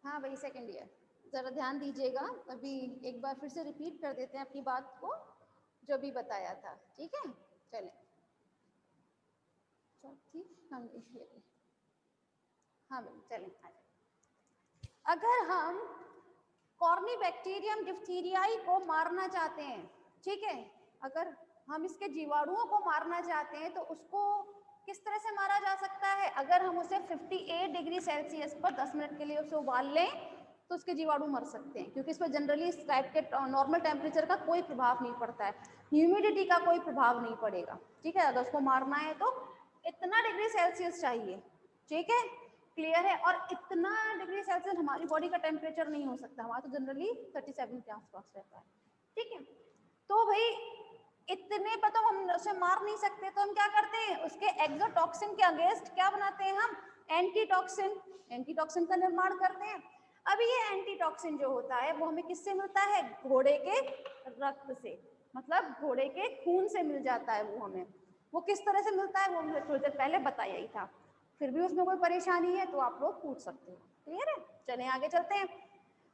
हाँ भाई second year, ज़रा ध्यान दीजिएगा। अभी एक बार फिर से रिपीट कर देते हैं अपनी बात को जो भी बताया था, ठीक है। चलें चौथी हम हाँ भाई चलें। अगर हम कॉर्नीबैक्टीरियम डिप्थीरियाई को मारना चाहते हैं, ठीक है, अगर हम इसके जीवाणुओं को मारना चाहते हैं तो उसको किस तरह से मारा जा सकता है? अगर हम उसे 58 डिग्री सेल्सियस पर 10 मिनट के लिए उसे उबाल लें तो उसके जीवाणु मर सकते हैं, क्योंकि इस पर जनरली इस टाइप के नॉर्मल टेम्परेचर का कोई प्रभाव नहीं पड़ता है, ह्यूमिडिटी का कोई प्रभाव नहीं पड़ेगा, ठीक है। अगर उसको मारना है तो इतना डिग्री सेल्सियस चाहिए, ठीक है, क्लियर है। और इतना डिग्री सेल्सियस हमारी बॉडी का टेम्परेचर नहीं हो सकता, हमारा तो जनरली 37 के आसपास रहता है, ठीक है। तो भाई इतने पर तो हम उसे मार नहीं सकते, तो हम क्या करते हैं, उसके एक्सोटॉक्सिन के अगेंस्ट क्या बनाते हैं हम, एंटीटॉक्सिन, एंटीटॉक्सिन का निर्माण करते हैं। अब ये एंटीटॉक्सिन जो होता है वो हमें किससे मिलता है, घोड़े के रक्त से, मतलब घोड़े के खून से मिल जाता है वो हमें। वो किस तरह से मिलता है वो मुझे थोड़ी देर पहले बताया ही था, फिर भी उसमें कोई परेशानी है तो आप लोग पूछ सकते हो, क्लियर है। चलें आगे चलते हैं।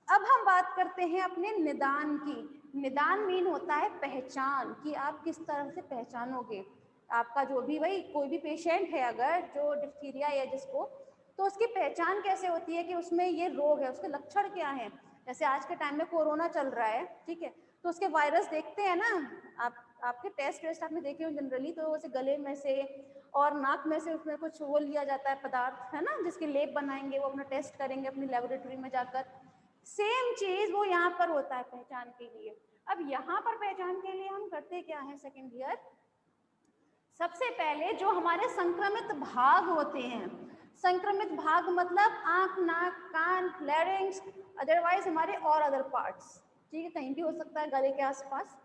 अब हम बात करते हैं अपने निदान की। निदान मीन होता है पहचान, कि आप किस तरह से पहचानोगे आपका जो भी, भाई कोई भी पेशेंट है अगर जो डिप्थीरिया है जिसको, तो उसकी पहचान कैसे होती है कि उसमें ये रोग है, उसके लक्षण क्या हैं। जैसे आज के टाइम में कोरोना चल रहा है, ठीक है, तो उसके वायरस देखते हैं ना आप, आपके टेस्ट आपने देखे हो जनरली, तो उसे गले में से और नाक में से उसमें कुछ वो लिया जाता है पदार्थ, है ना, जिसके लेप बनाएंगे, वो अपना टेस्ट करेंगे अपनी लेबोरेटरी में जाकर। सेम चीज वो यहाँ पर होता है पहचान के लिए। अब यहाँ पर पहचान के लिए हम करते क्या है सेकेंड ईयर, सबसे पहले जो हमारे संक्रमित भाग होते हैं, संक्रमित भाग मतलब आंख, नाक, कान, लैरिंक्स, अदरवाइज हमारे और अदर पार्ट्स, ठीक है, कहीं भी हो सकता है गले के आसपास,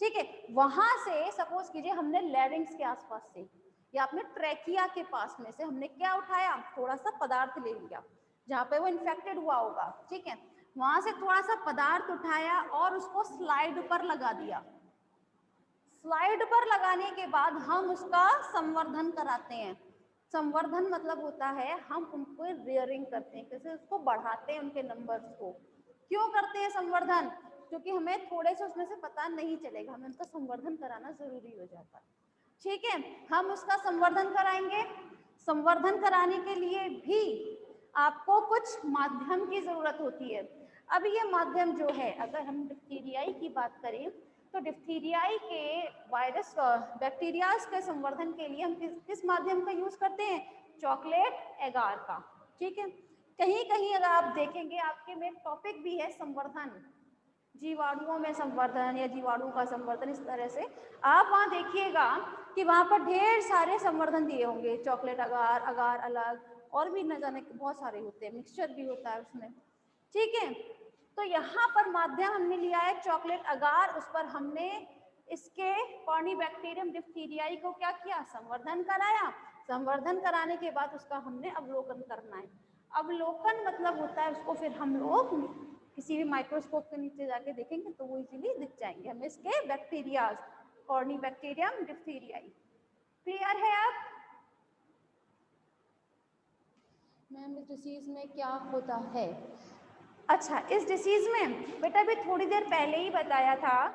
ठीक है, वहां से सपोज कीजिए हमने लैरिंक्स के आसपास से या अपने ट्रैकिया के पास में से हमने क्या उठाया, थोड़ा सा पदार्थ ले लिया जहाँ पे वो इन्फेक्टेड हुआ होगा, ठीक है, वहां से थोड़ा सा पदार्थ उठाया और उसको स्लाइड पर लगा दिया। स्लाइड पर लगाने के बाद हम उसका संवर्धन कराते हैं। संवर्धन मतलब होता है हम उनको रेयरिंग करते हैं, जैसे उसको बढ़ाते हैं उनके नंबर्स को। क्यों करते हैं संवर्धन, क्योंकि हमें थोड़े से उसमें से पता नहीं चलेगा, हमें उनका संवर्धन कराना जरूरी हो जाता है, ठीक है। हम उसका संवर्धन कराएंगे। संवर्धन कराने के लिए भी आपको कुछ माध्यम की जरूरत होती है। अब ये माध्यम जो है, अगर हम डिप्थीरियाई की बात करें तो डिप्थीरियाई के वायरस बैक्टीरियाज के संवर्धन के लिए हम किस माध्यम का यूज करते हैं, चॉकलेट एगार का, ठीक है। कहीं कहीं अगर आप देखेंगे आपके में टॉपिक भी है संवर्धन, जीवाणुओं में संवर्धन या जीवाणु का संवर्धन, इस तरह से आप वहाँ देखिएगा कि वहाँ पर ढेर सारे संवर्धन दिए होंगे, चॉकलेट अगार, अगार अलग, और भी न जाने बहुत सारे होते हैं, मिक्सचर भी होता है उसमें, ठीक है। तो यहाँ पर माध्यम हमने लिया है चॉकलेट अगार, उस पर हमने इसके कॉर्नीबैक्टीरियम डिप्थीरियाई को क्या किया, संवर्धन कराया। संवर्धन कराने के बाद उसका हमने अवलोकन करना है। अवलोकन मतलब होता है उसको फिर हम लोग किसी भी माइक्रोस्कोप के नीचे जाके देखेंगे तो वो इजीली दिख जाएंगे हमें इसके बैक्टीरिया, कॉर्नीबैक्टीरियम डिप्थीरियाई। क्लियर है अब मैम इस डिसीज में क्या होता है। अच्छा, इस डिसीज में बेटा भी थोड़ी देर पहले ही बताया था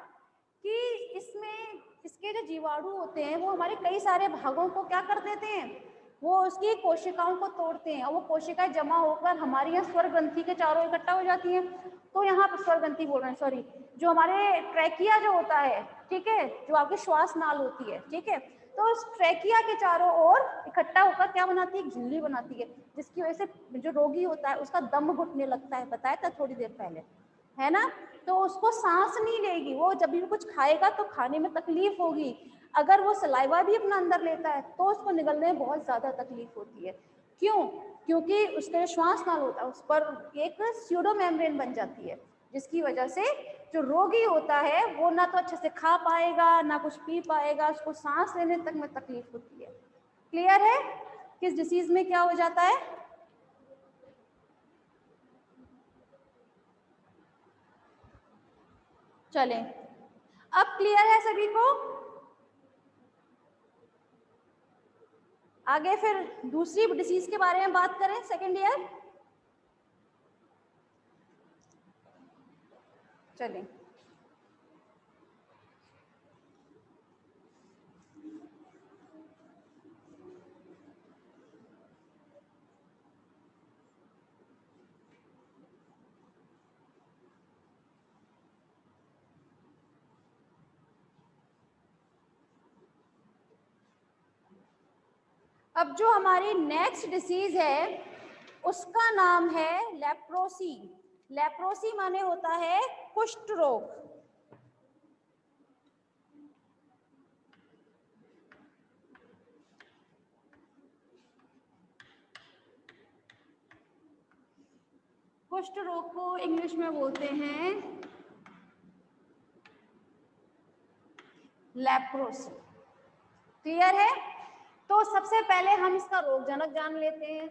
कि इसमें इसके जो जीवाणु होते हैं वो हमारे कई सारे भागों को क्या कर देते हैं, वो उसकी कोशिकाओं को तोड़ते हैं और वो कोशिकाएं जमा होकर हमारे यहाँ स्वर ग्रंथि के चारों इकट्ठा हो जाती हैं। तो यहाँ पर स्वर ग्रंथि बोल रहे हैं, सॉरी, जो हमारे ट्रैकिया जो होता है, ठीक है, जो आपकी श्वास नाल होती है, ठीक है, तो उस ट्रैकिया के चारों ओर इकट्ठा होकर क्या बनाती है, झिल्ली बनाती है, जिसकी वजह से जो रोगी होता है उसका दम घुटने लगता है, बताया था थोड़ी देर पहले, है ना। तो उसको सांस नहीं लेगी, वो जब भी कुछ खाएगा तो खाने में तकलीफ होगी, अगर वो सलाइवा भी अपना अंदर लेता है तो उसको निगलने में बहुत ज्यादा तकलीफ होती है। क्यों, क्योंकि उसके श्वास नाल होता है उस पर एक स्यूडो मेम्ब्रेन बन जाती है, जिसकी वजह से जो रोगी होता है वो ना तो अच्छे से खा पाएगा ना कुछ पी पाएगा, उसको सांस लेने तक में तकलीफ होती है। क्लियर है किस डिसीज में क्या हो जाता है। चलें, अब क्लियर है सभी को। आगे फिर दूसरी डिसीज के बारे में बात करें सेकेंड ईयर। चलें, अब जो हमारी नेक्स्ट डिसीज है उसका नाम है लेप्रोसी। लेप्रोसी माने होता है कुष्ठ रोग। कुष्ठ रोग को इंग्लिश में बोलते हैं लेप्रोसी। क्लियर है? तो सबसे पहले हम इसका रोग जनक जान लेते हैं।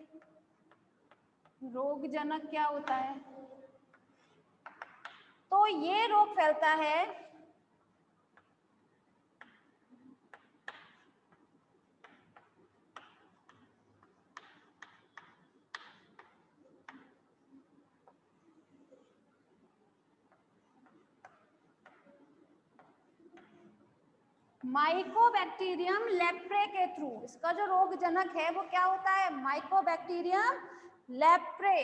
रोग जनक क्या होता है? तो ये रोग फैलता है माइकोबैक्टीरियम लेप्रे के थ्रू। इसका जो रोग जनक है वो क्या होता है? Mycobacterium leprae.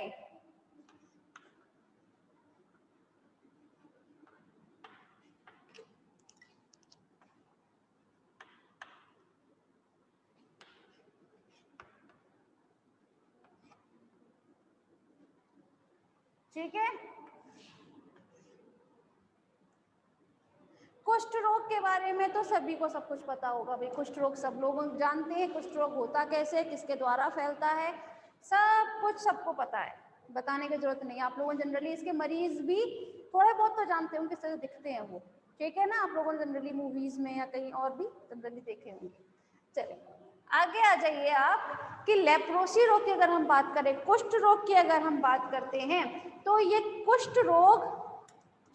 ठीक है, कुष्ठ रोग के बारे में तो सभी को सब कुछ पता होगा भाई। कुष्ठ रोग सब लोग जानते हैं। कुष्ठ रोग होता कैसे, किसके द्वारा फैलता है, सब कुछ सबको पता है, बताने की जरूरत नहीं। आप लोगों जनरली इसके मरीज भी थोड़े बहुत तो जानते होंगे किस तरह दिखते हैं वो। ठीक है ना, आप लोगों ने जनरली मूवीज में या कहीं और भी जनरली देखे होंगे। चलिए आगे आ जाइए आप कि लेप्रोसी रोग की अगर हम बात करें, कुष्ठ रोग की अगर हम बात करते हैं, तो ये कुष्ठ रोग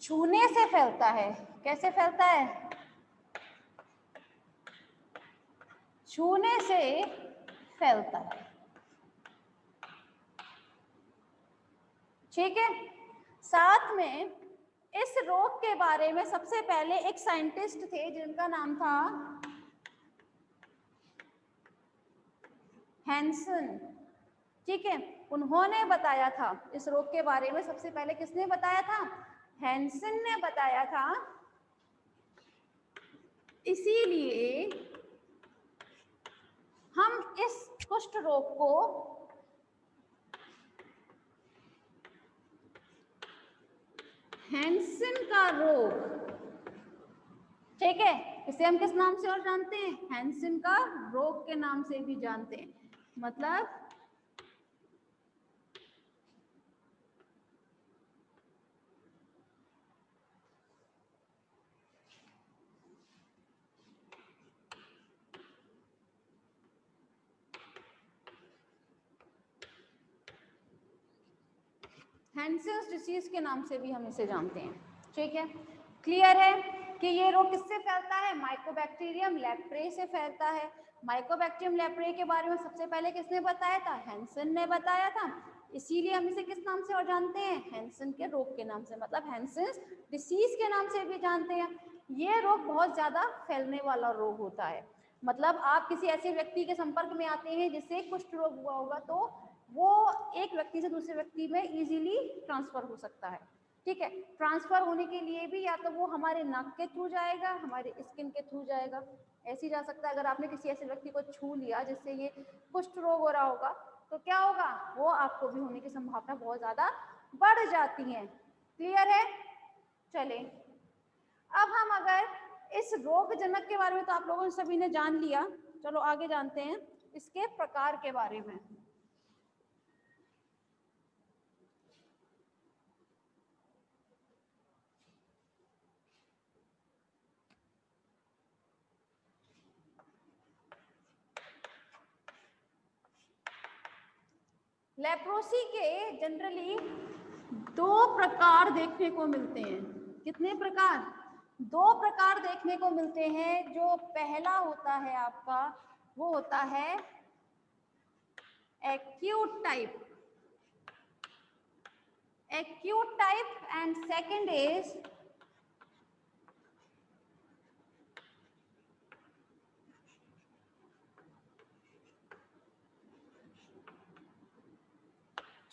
छूने से फैलता है। कैसे फैलता है? छूने से फैलता है। ठीक है, साथ में इस रोग के बारे में सबसे पहले एक साइंटिस्ट थे जिनका नाम था हैंसन। ठीक है, उन्होंने बताया था इस रोग के बारे में। सबसे पहले किसने बताया था? हैंसन ने बताया था। इसीलिए हम इस कुष्ठ रोग को हैंसन का रोग, ठीक है, इसे हम किस नाम से और जानते हैं? हैंसन का रोग के नाम से भी जानते हैं। मतलब हैंसेंस डिसीज के नाम से भी हम इसे जानते हैं। ठीक है, क्लियर है कि ये रोग किससे फैलता है? माइकोबैक्टीरियम लेप्रे से फैलता है। माइकोबैक्टीरियम लेप्रे के बारे में सबसे पहले किसने बताया था? हैंसन ने बताया था। इसीलिए हम इसे किस नाम से और जानते हैं? हैंसन के रोग के नाम से, मतलब हैंसेंस डिसीज के नाम से भी जानते हैं। ये रोग बहुत ज्यादा फैलने वाला रोग होता है। मतलब आप किसी ऐसे व्यक्ति के संपर्क में आते हैं जिससे कुष्ठ रोग हुआ होगा, तो वो एक व्यक्ति से दूसरे व्यक्ति में इजीली ट्रांसफर हो सकता है। ठीक है, ट्रांसफर होने के लिए भी या तो वो हमारे नाक के थ्रू जाएगा, हमारे स्किन के थ्रू जाएगा, ऐसे ही जा सकता है। अगर आपने किसी ऐसे व्यक्ति को छू लिया जिससे ये कुष्ठ रोग हो रहा होगा, तो क्या होगा? वो आपको भी होने की संभावना बहुत ज्यादा बढ़ जाती है। क्लियर है? चले अब हम अगर इस रोग जनक के बारे में तो आप लोगों ने सभी ने जान लिया, चलो आगे जानते हैं इसके प्रकार के बारे में। लेप्रोसी के जनरली दो प्रकार देखने को मिलते हैं। कितने प्रकार? दो प्रकार देखने को मिलते हैं। जो पहला होता है आपका, वो होता है acute type. Acute type and second is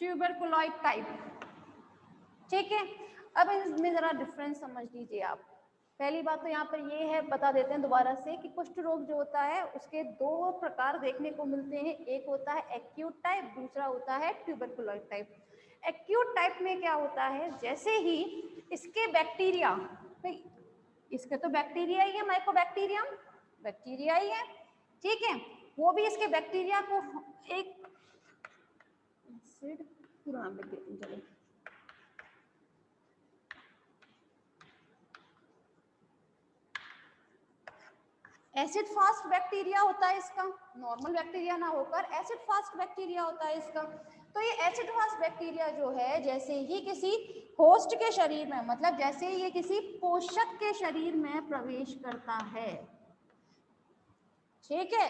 tuberculoid type. ठीक है, अब इसमें जरा डिफरेंस समझ लीजिए आप। पहली बात तो यहाँ पर ये है, बता देते हैं दोबारा से कि कुष्ठ रोग जो होता है उसके दो प्रकार देखने को मिलते हैं, एक होता है एक्यूट टाइप, दूसरा होता है ट्यूबरकुलोइड टाइप। एक्यूट टाइप में क्या होता है, जैसे ही इसके बैक्टीरिया, इसके तो बैक्टीरिया ही है, माइकोबैक्टीरियम बैक्टीरिया ही है, ठीक है, वो भी इसके बैक्टीरिया को एक एसिड पूरा नाम लिख देती हूँ, चलो एसिड फास्ट बैक्टीरिया होता है इसका, नॉर्मल बैक्टीरिया ना होकर एसिड फास्ट बैक्टीरिया होता है इसका। तो ये एसिड फास्ट बैक्टीरिया जो है, जैसे ही किसी होस्ट के शरीर में, मतलब जैसे ही ये किसी पोषक के शरीर में प्रवेश करता है, ठीक है,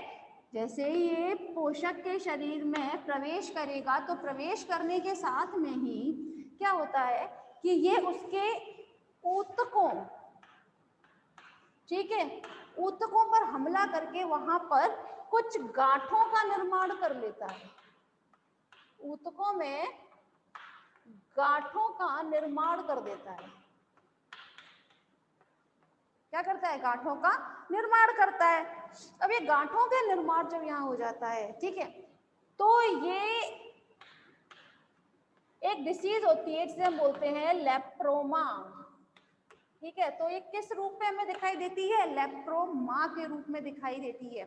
जैसे ही ये पोषक के शरीर में प्रवेश करेगा तो प्रवेश करने के साथ में ही क्या होता है कि ये उसके ऊतकों, ठीक है, ऊतकों पर हमला करके वहां पर कुछ गांठों का निर्माण कर लेता है। ऊतकों में गांठों का निर्माण कर देता है। क्या करता है, गांठों का निर्माण करता है। अब ये गांठों के निर्माण जब यहाँ हो जाता है, ठीक है, तो ये एक डिसीज होती है जिसे हम बोलते हैं लेप्रोमा, ठीक है। तो ये किस रूप में हमें दिखाई देती है, लेप्रोमा के रूप में दिखाई देती है,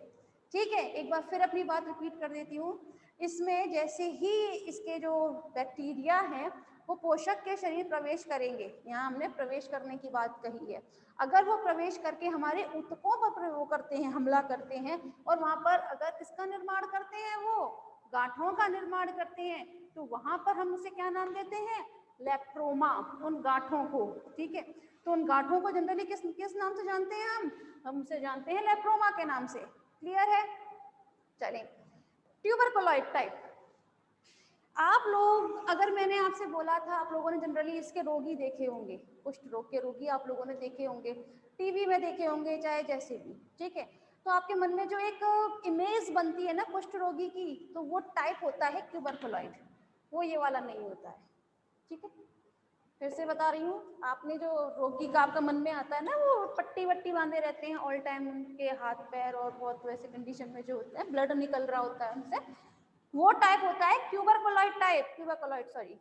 ठीक है। एक बार फिर अपनी बात रिपीट कर देती हूँ, इसमें जैसे ही इसके जो बैक्टीरिया हैं वो पोषक के शरीर प्रवेश करेंगे, यहाँ हमने प्रवेश करने की बात कही है, अगर वो प्रवेश करके हमारे ऊतकों पर प्रयोग करते हैं, हमला करते हैं, और वहां पर अगर इसका निर्माण करते हैं, वो गांठों का निर्माण करते हैं, तो वहां पर हम उसे क्या नाम देते हैं, लेप्रोमा, उन गांठों को, ठीक है। तो उन गांठों को जनरली किस किस नाम से जानते हैं, हम उसे जानते हैं लेप्रोमा के नाम से। क्लियर है, चलें। ट्यूबरकुलोइड टाइप, आप लोग, अगर मैंने आपसे बोला था, आप लोगों ने जनरली इसके रोगी देखे होंगे, कुष्ठ रोग के रोगी आप लोगों ने देखे होंगे, टीवी में देखे होंगे, चाहे जैसे भी, ठीक है। तो आपके मन में जो एक इमेज बनती है ना कुष्ठ रोगी की, तो वो टाइप होता है ट्यूबरकुलोइड, वो ये वाला नहीं होता है, ठीक है। फिर से बता रही हूँ, आपने जो रोगी का आपका मन में आता है ना, वो पट्टी वट्टी बांधे रहते हैं ऑल टाइम, उनके हाथ पैर और बहुत वैसे कंडीशन में जो होते हैं, ब्लड निकल रहा होता है उनसे, वो टाइप होता है ट्यूबरकुलोइड टाइप, ट्यूबरकुलोइड सॉरी,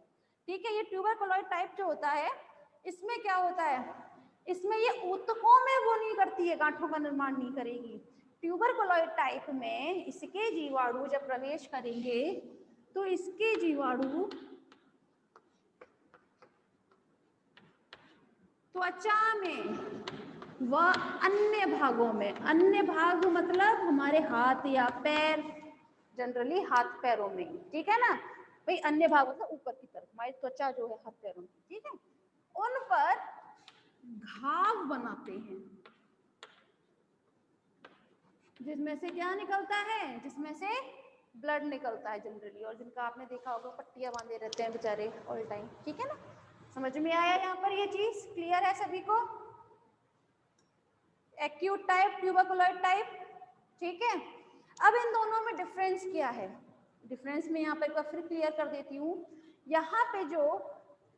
ठीक है। ये ट्यूबरकुलोइड टाइप जो होता है, इसमें क्या होता है, इसमें ये ऊतकों में वो नहीं करती है, गांठों का निर्माण नहीं करेगी। ट्यूबरकुलोइड टाइप में इसके जीवाणु जब प्रवेश करेंगे तो इसके जीवाणु त्वचा में व अन्य भागों में, अन्य भाग मतलब हमारे हाथ या पैर, जनरली हाथ पैरों में, ठीक है ना भाई, अन्य भाग मतलब ऊपर की तरफ हमारी त्वचा जो है हाथ पैरों में, ठीक है, उन पर घाव बनाते हैं, जिसमें से क्या निकलता है, जिसमें से ब्लड निकलता है जनरली, और जिनका आपने देखा होगा पट्टियां बांधे रहते हैं बेचारे ऑल टाइम, ठीक है ना। समझ में आया यहाँ पर ये चीज, क्लियर है सभी को। एक्यूट टाइप, ट्यूबरकुलोइड टाइप, ठीक है। अब इन दोनों में डिफरेंस क्या है, डिफरेंस में यहाँ पर एक बार फिर क्लियर कर देती हूँ। यहाँ पे जो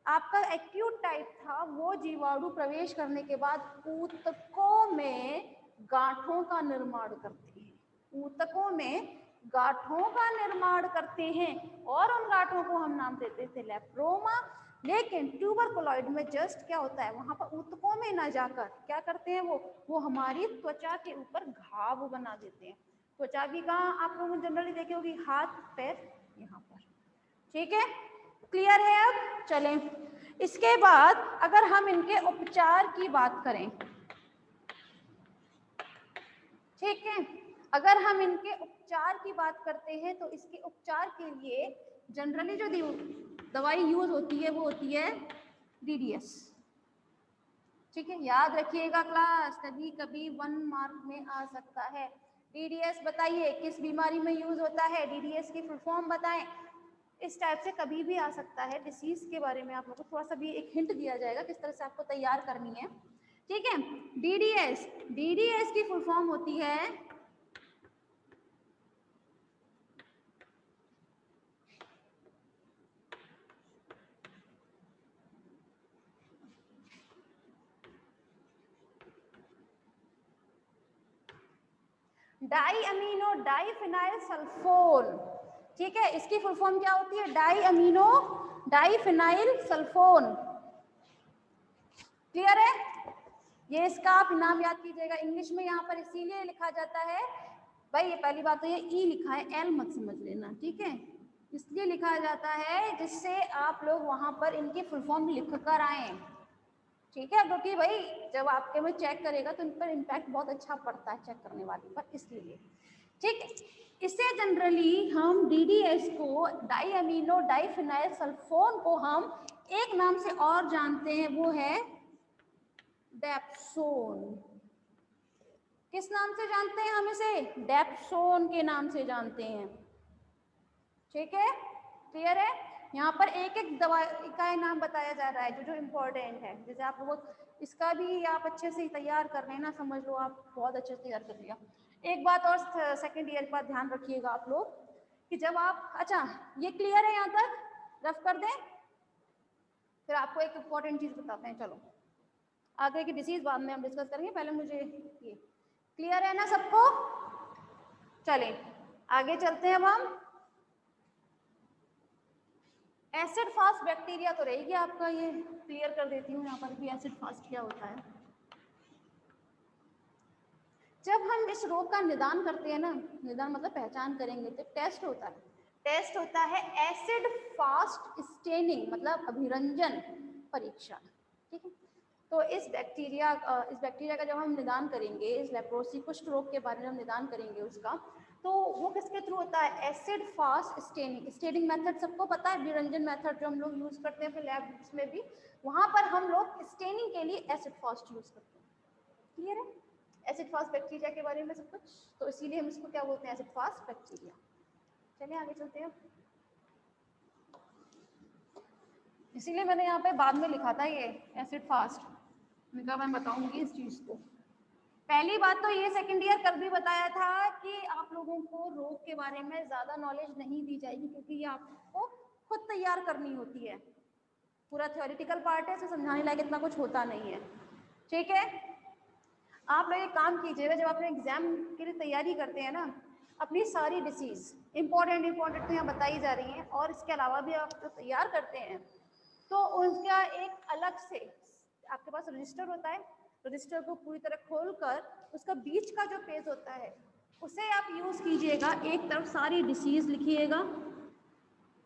आपका एक्यूट टाइप था, वो जीवाणु प्रवेश करने के बाद ऊतकों में गांठों का निर्माण करते हैं, ऊतकों में गांठों का निर्माण करते हैं, और उन गांठों को हम नाम देते थे लेप्रोमा। लेकिन ट्यूबरकुलोइड में जस्ट क्या होता है, वहां पर ऊतकों में ना जाकर क्या करते हैं, वो हमारी त्वचा के ऊपर घाव बना देते हैं। त्वचा भी कहाँ आप लोगों ने जनरली देखे होगी, हाथ पैर यहाँ पर, ठीक है, क्लियर है। अब चलें, इसके बाद अगर हम इनके उपचार की बात करें, ठीक है, अगर हम इनके उपचार की बात करते हैं तो इसके उपचार के लिए जनरली जो दवाई यूज होती है वो होती है DDS, ठीक है, याद रखिएगा क्लास, कभी कभी 1 मार्क में आ सकता है। DDS बताइए किस बीमारी में यूज होता है, DDS की फुल फॉर्म बताएं। इस टाइप से कभी भी आ सकता है, डिसीज के बारे में आप लोगों को थोड़ा सा भी एक हिंट दिया जाएगा किस तरह से आपको तैयार करनी है, ठीक है। DDS की फुल फॉर्म होती है डाई अमीनो डाईफिनाइल सल्फोन, ठीक है, इसकी फुल फॉर्म क्या होती है? Di amino diphenyl sulphone. Clear है? ये इसका आप नाम याद कीजिएगा। इंग्लिश में यहाँ पर इसीलिए लिखा जाता है भाई, ये पहली बात तो ये ई लिखा है, एल मत समझ लेना, ठीक है, इसलिए लिखा जाता है जिससे आप लोग वहां पर इनकी फुल फॉर्म लिख कर आए, ठीक है, क्योंकि भाई जब आपके में चेक करेगा तो इन पर इम्पैक्ट बहुत अच्छा पड़ता है चेक करने वाले पर, इसलिए ठीक है। इसे जनरली हम DDS को डाई अमीनो डाईफिनाइल सल्फोन को हम एक नाम से और जानते हैं, वो है डेप्सोन। किस नाम से जानते हैं हम इसे? डेप्सोन के नाम से जानते हैं, ठीक है, क्लियर है? यहाँ पर एक एक दवा का नाम बताया जा रहा है जो जो इम्पोर्टेंट है। जैसे आप लोग इसका भी आप अच्छे से तैयार कर लेना, समझ लो आप बहुत अच्छे से तैयार कर लिया। एक बात और सेकेंड ईयर का ध्यान रखिएगा आप लोग कि जब आप, अच्छा ये क्लियर है यहाँ तक, रफ कर दें, फिर आपको एक इम्पॉर्टेंट चीज बताते हैं। चलो आगे की डिसीज बाद में हम डिस्कस करेंगे, पहले मुझे ये क्लियर है ना सबको? चलें आगे चलते हैं। अब हम एसिड फास्ट बैक्टीरिया तो रहेगी आपका, ये क्लियर कर देती हूँ यहाँ पर भी एसिड फास्ट क्या होता है। जब हम इस रोग का निदान करते हैं ना, निदान मतलब पहचान करेंगे, तो टेस्ट होता है, टेस्ट होता है एसिड फास्ट स्टेनिंग, मतलब अभिरंजन परीक्षण, ठीक है। तो इस बैक्टीरिया का जब हम निदान करेंगे, इस लेप्रोसी कुष्ठ रोग के बारे में हम निदान करेंगे उसका, तो वो किसके थ्रू होता है? Acid fast staining. Staining method सबको पता है, विरंजन मेथड जो हम लोग यूज करते हैं अपने लैब्स में भी, वहां पर हम लोग स्टेनिंग के लिए एसिड फास्ट यूज करते हैं। क्लियर है एसिड फास्ट बैक्टीरिया के बारे में सब कुछ? तो इसीलिए हम इसको क्या बोलते हैं? Acid fast bacteria. चलिए आगे चलते हैं। इसीलिए मैंने यहाँ पे बाद में लिखा था ये एसिड फास्ट, मैं बताऊंगी इस चीज को। पहली बात तो ये सेकंड ईयर कल भी बताया था कि आप लोगों को रोग के बारे में ज्यादा नॉलेज नहीं दी जाएगी, क्योंकि ये आपको खुद तैयार करनी होती है। पूरा थ्योरेटिकल पार्ट है, इसे समझाने लायक इतना कुछ होता नहीं है, ठीक है। आप लोग एक काम कीजिएगा, जब अपने एग्जाम के लिए तैयारी करते हैं ना, अपनी सारी डिसीज इंपॉर्टेंट तो यहाँ बताई जा रही हैं, और इसके अलावा भी आप जो तैयार करते हैं तो उनका एक अलग से आपके पास रजिस्टर होता है, रजिस्टर को पूरी तरह खोलकर उसका बीच का जो पेज होता है उसे आप यूज कीजिएगा। एक तरफ सारी डिसीज लिखिएगा,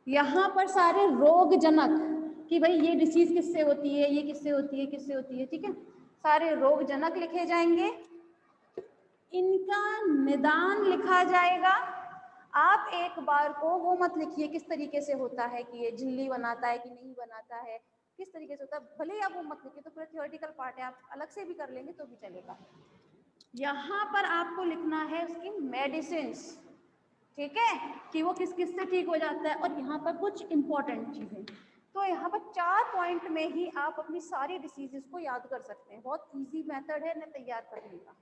यहाँ पर सारे रोग जनक कि भाई ये डिसीज किससे होती है, ये किससे होती है, किससे होती है, ठीक है, सारे रोग जनक लिखे जाएंगे, इनका निदान लिखा जाएगा। आप एक बार को वो मत लिखिए किस तरीके से होता है कि ये झिल्ली बनाता है कि नहीं बनाता है, किस तरीके से होता है, भले ही आप वो मत लिखिए, तो पूरा थियोरेटिकल पार्ट है, आप अलग से भी कर लेंगे तो भी चलेगा। यहाँ पर आपको लिखना है उसकी मेडिसिन्स, ठीक है, कि वो किस किस से ठीक हो जाता है, और यहाँ पर कुछ इंपॉर्टेंट चीजें। तो यहाँ पर 4 पॉइंट में ही आप अपनी सारी डिसीजेस को याद कर सकते हैं। बहुत इजी मेथड है ना तैयार करने का,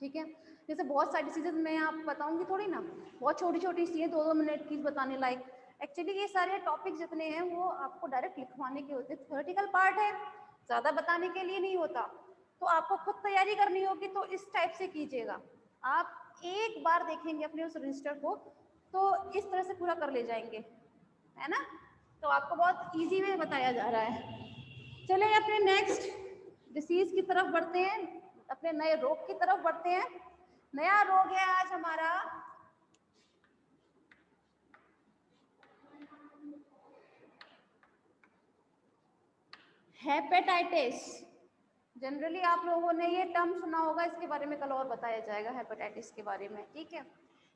ठीक है। जैसे बहुत सारी डिसीजेस मैं आपको बताऊंगी थोड़ी ना, बहुत छोटी छोटी सी है, 2-2 मिनट की बताने लायक। एक्चुअली ये सारे टॉपिक जितने हैं वो आपको डायरेक्ट लिखवाने के होते हैं, थ्योरेटिकल पार्ट है, ज़्यादा बताने के लिए नहीं होता। तो आपको खुद तैयारी करनी होगी, तो इस टाइप से कीजिएगा। आप एक बार देखेंगे अपने उस रजिस्टर को तो इस तरह से पूरा कर ले जाएंगे, है ना। तो आपको बहुत ईजी में बताया जा रहा है। चलिए अपने नेक्स्ट डिसीज की तरफ बढ़ते हैं, अपने नए रोग की तरफ बढ़ते हैं। नया रोग है आज हमारा हेपेटाइटिस। जनरली आप लोगों ने ये टर्म सुना होगा, इसके बारे में कल और बताया जाएगा हेपेटाइटिस के बारे में, ठीक है।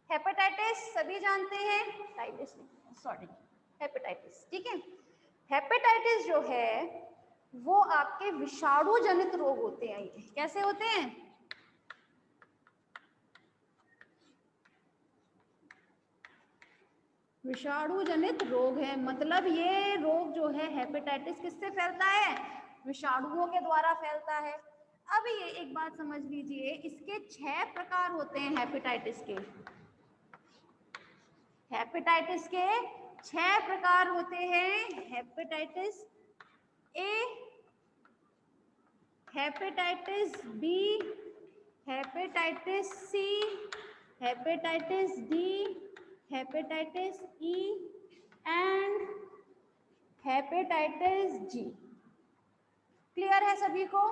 हेपेटाइटिस सभी जानते हैं, हेपेटाइटिस, ठीक है। हेपेटाइटिस जो है वो आपके विषाणु जनित रोग होते हैं। ये कैसे होते हैं? विषाणु जनित रोग है, मतलब ये रोग जो है हेपेटाइटिस किससे फैलता है? विषाणुओं के द्वारा फैलता है। अब ये एक बात समझ लीजिए, इसके 6 प्रकार होते हैं हेपेटाइटिस के। हेपेटाइटिस के 6 प्रकार होते हैं। Hepatitis A, hepatitis B, hepatitis hepatitis C, hepatitis D, hepatitis E and hepatitis G. Clear है सभी को?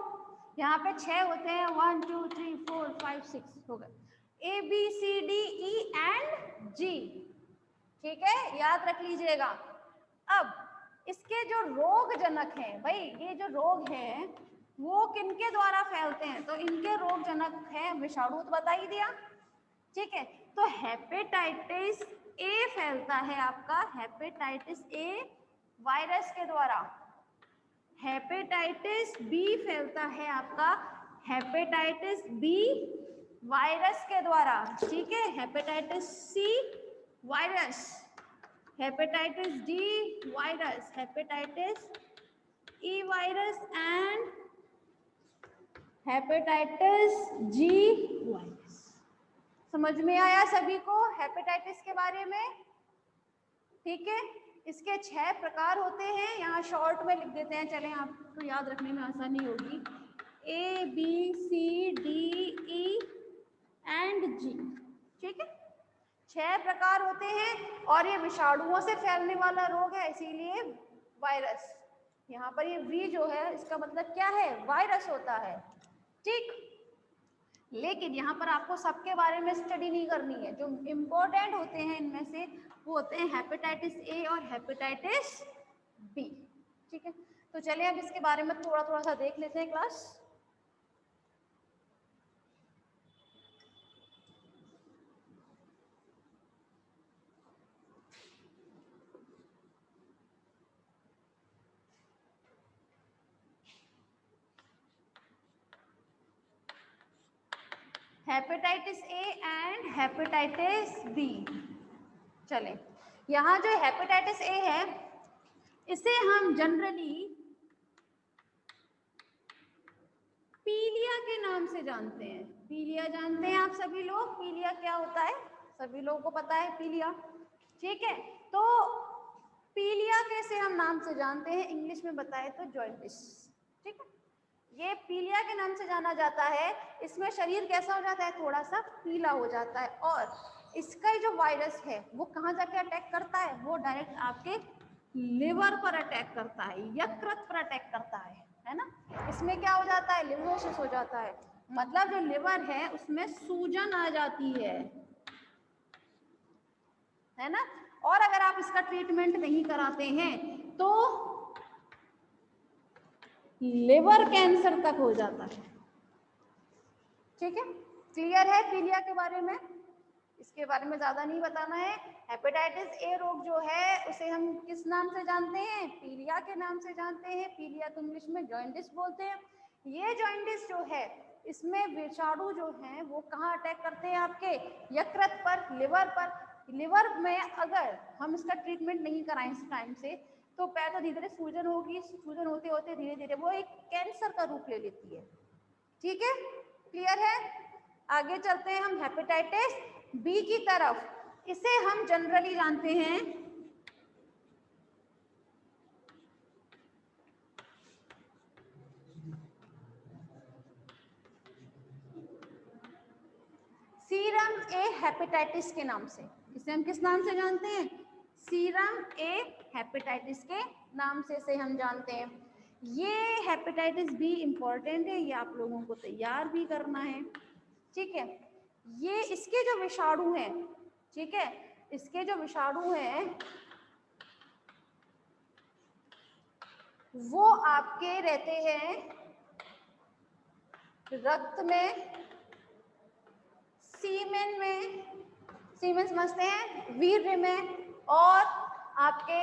यहाँ पे 6 होते हैं, 1 2 3 4 5 6 हो गए, A B C D E and G. ठीक है, याद रख लीजिएगा। अब इसके जो रोग जनक हैं, भाई ये जो रोग हैं वो किनके द्वारा फैलते हैं? तो इनके रोग जनक है विषाणु, तो बता ही दिया। ठीक है, तो हेपेटाइटिस ए फैलता है आपका, हेपेटाइटिस ए वायरस के द्वारा। हेपेटाइटिस बी फैलता है आपका, हेपेटाइटिस बी वायरस के द्वारा। ठीक है, hepatitis C virus, hepatitis D virus, hepatitis E virus and hepatitis G virus. समझ में आया सभी को हेपेटाइटिस के बारे में? ठीक है, इसके 6 प्रकार होते हैं, यहाँ शॉर्ट में लिख देते हैं, चलें आपको याद रखने में आसानी होगी। A B C D E and G. ठीक है, 6 प्रकार होते हैं और ये विषाणुओं से फैलने वाला रोग है, इसीलिए वायरस। यहाँ पर ये वी जो है इसका मतलब क्या है? वायरस होता है। ठीक, लेकिन यहाँ पर आपको सबके बारे में स्टडी नहीं करनी है। जो इम्पोर्टेंट होते हैं इनमें से वो होते हैं हेपेटाइटिस ए और हेपेटाइटिस बी। ठीक है, तो चलिए अब इसके बारे में थोड़ा थोड़ा सा देख लेते हैं class. Hepatitis A and hepatitis B. चलें, यहाँ जो हेपेटाइटिस ए है इसे हम जनरली पीलिया के नाम से जानते हैं। पीलिया जानते हैं आप सभी लोग? पीलिया क्या होता है सभी लोगों को पता है, पीलिया। ठीक है, तो पीलिया कैसे हम नाम से जानते हैं, इंग्लिश में बताए तो जॉइंटिस। ठीक है, ये पीलिया के नाम से जाना जाता है। इसमें शरीर कैसा हो जाता है? थोड़ा सा पीला हो जाता है। और इसका जो वायरस है वो कहाँ जाके अटैक करता है? वो डायरेक्ट आपके लिवर पर अटैक करता है, यकृत पर अटैक करता है ना। इसमें क्या हो जाता है? लिवरोसिस हो जाता है, मतलब जो लिवर है उसमें सूजन आ जाती है ना। और अगर आप इसका ट्रीटमेंट नहीं कराते हैं तो लिवर कैंसर तक हो जाता है। ठीक है, क्लियर है पीलिया के बारे में? इसके बारे में ज्यादा नहीं बताना है। हेपेटाइटिस ए रोग जो है उसे हम किस नाम से जानते हैं? पीलिया के नाम से जानते हैं। पीलिया को इंग्लिश में जॉइंटिस बोलते हैं। ये जॉइंटिस जो है इसमें विषाणु जो है वो कहाँ अटैक करते हैं? आपके यकृत पर, लिवर पर। लिवर में अगर हम इसका ट्रीटमेंट नहीं कराएं इस टाइम से तो पैर तो धीरे धीरे सूजन होगी, सूजन होते होते धीरे धीरे वो एक कैंसर का रूप ले लेती है। ठीक है, क्लियर है? आगे चलते हैं हम हेपेटाइटिस बी की तरफ। इसे हम जनरली जानते हैं सीरम ए हेपेटाइटिस के नाम से। इसे हम किस नाम से जानते हैं? सीरम ए हेपेटाइटिस के नाम से इसे हम जानते हैं। ये हेपेटाइटिस बी इंपॉर्टेंट है, ये आप लोगों को तैयार भी करना है। ठीक है, ये इसके जो विषाणु हैं, ठीक है, इसके जो विषाणु हैं वो आपके रहते हैं रक्त में, सीमेन में, सीमेन समझते हैं, वीर्य में, और आपके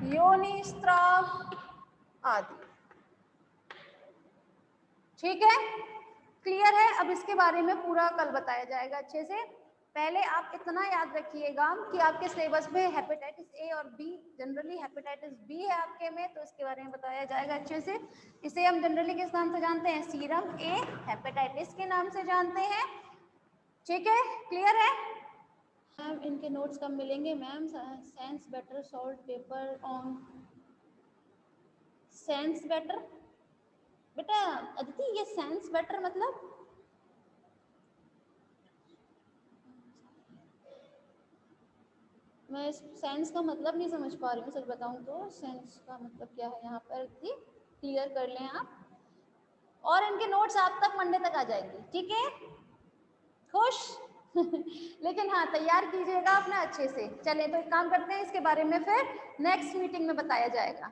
योनि स्त्राव आदि। ठीक है, क्लियर है? अब इसके बारे में पूरा कल बताया जाएगा अच्छे से। पहले आप इतना याद रखिएगा कि आपके सिलेबस में हेपेटाइटिस ए और बी, जनरली हेपेटाइटिस बी है आपके में, तो इसके बारे में बताया जाएगा अच्छे से। इसे हम जनरली किस नाम से जानते हैं? सीरम ए हेपेटाइटिस के नाम से जानते हैं। ठीक है, क्लियर है? मैम इनके नोट्स कब मिलेंगे? Ma'am science better solve paper on science better. बेटा अदिति ये सेंस बेटर मतलब मैं इस सेंस का मतलब नहीं समझ पा रही हूँ, सच बताऊँ तो सेंस का मतलब क्या है यहाँ पर क्लियर कर लें आप, और इनके नोट्स आप तक मंडे तक आ जाएंगे, ठीक है, खुश लेकिन हाँ तैयार कीजिएगा अपना अच्छे से। चलें तो एक काम करते हैं, इसके बारे में फिर नेक्स्ट मीटिंग में बताया जाएगा।